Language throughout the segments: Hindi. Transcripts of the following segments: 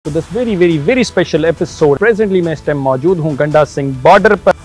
To this very special episode. Presently मैं इस टाइम मौजूद हूँ गंडा सिंह बॉर्डर पर।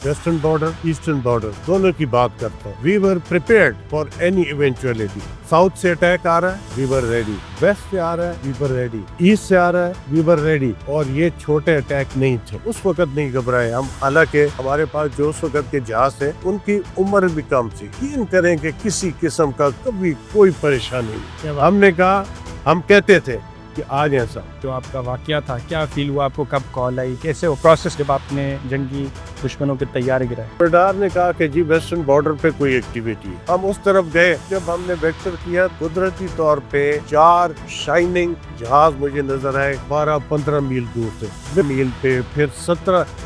वेस्टर्न बॉर्डर, ईस्टर्न बॉर्डर दोनों की बात करता हूँ। We were prepared for any eventuality. South से अटैक आ रहा है, वी वर रेडी। वेस्ट से आ रहा है, वी वर रेडी। ईस्ट से आ रहा है, वी वर रेडी। और ये छोटे अटैक नहीं थे, उस वक्त नहीं घबराए हम। हालांकि हमारे पास जो उस वक्त के जहाज थे उनकी उम्र भी कम थी। यकीन करें कि किसी किस्म का कभी कोई परेशानी नहीं। हमने कहा, हम कहते थे कि आज ऐसा। जो आपका वाकया था, क्या फील हुआ आपको, कब कॉल आई, कैसे वो प्रोसेस जब आपने जंगी दुश्मनों के तैयारी गिराए? रडार ने कहा कि जी वेस्टर्न बॉर्डर पे कोई एक्टिविटी है। हम उस तरफ गए। जब हमने वेक्टर किया, कुदरती तौर पे 4 शाइनिंग जहाज मुझे नजर आए 12-15 मील दूर से। मील पे फिर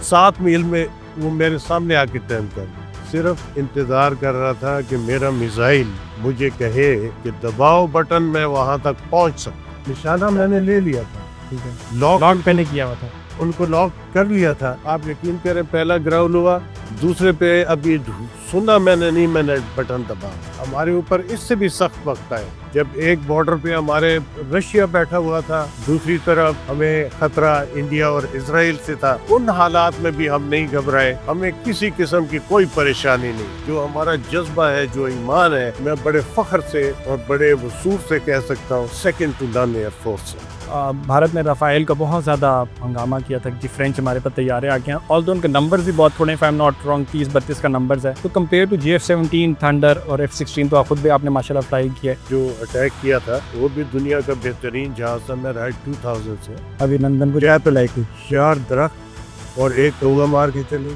7 मील में वो मेरे सामने आके टर्न कर। सिर्फ इंतजार कर रहा था कि मेरा मिसाइल मुझे कहे कि दबाओ बटन, मैं वहां तक पहुंच सकता। निशाना मैंने ले लिया था, ठीक है। लॉक पहले किया हुआ था, उनको लॉक कर लिया था। आप यकीन करें, पहला ग्राउंड हुआ, दूसरे पे अभी सुना मैंने नहीं, मैंने बटन दबा। हमारे ऊपर इससे भी सख्त वक्त आया जब एक बॉर्डर पे हमारे रशिया बैठा हुआ था, दूसरी तरफ हमें खतरा इंडिया और इजराइल से था। उन हालात में भी हम नहीं घबराए। हमें किसी किस्म की कोई परेशानी नहीं। जो हमारा जज्बा है, जो ईमान है, मैं बड़े फख्र से और बड़े वसूर से कह सकता हूँ, second to none air force है। भारत ने राफेल का बहुत ज़्यादा हंगामा किया था कि फ्रेंच हमारे पास तैयारे आ गए हैं। ऑल्दो उनके नंबर्स भी बहुत थोड़े, if I am not wrong, 30-32 का नंबर्स है। तो कंपेयर टू GF-17 थंडर और F-16, तो खुद भी आपने माशाल्लाह फ्लाई किया है। जो अटैक किया था वो भी दुनिया का बेहतरीन जहाज था। मैं राइट 2000 से अभिनंदन को जाए तो लाइक 4 दरख्त और एक टोगा मार के चले।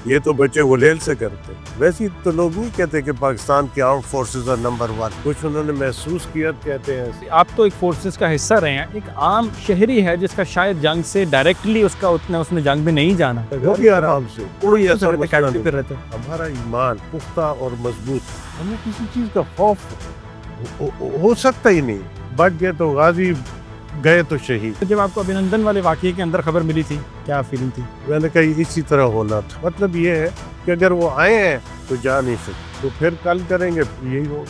ये तो बच्चे गुलेल से करते। वैसे तो लोग नहीं कहते कि पाकिस्तान की आर्म फोर्सेस आर नंबर 1। कुछ उन्होंने महसूस किया, कहते हैं। आप तो एक फोर्सेस का हिस्सा रहे हैं, एक आम शहरी है जिसका शायद जंग से डायरेक्टली उसने जंग में नहीं जाना, वो भी आराम से कोई असर पे रहते। हमारा ईमान पुख्ता और मजबूत, हमें किसी चीज का खौफ हो सकता ही नहीं। बट गए तो गाजी, गए तो शहीद। तो जब आपको अभिनंदन वाले वाकये के अंदर खबर मिली थी, क्या फीलिंग थी? मैंने कहा इसी तरह होना था। मतलब ये है कि अगर वो आए हैं तो जा नहीं सकते, तो फिर कल करेंगे, यही होगा।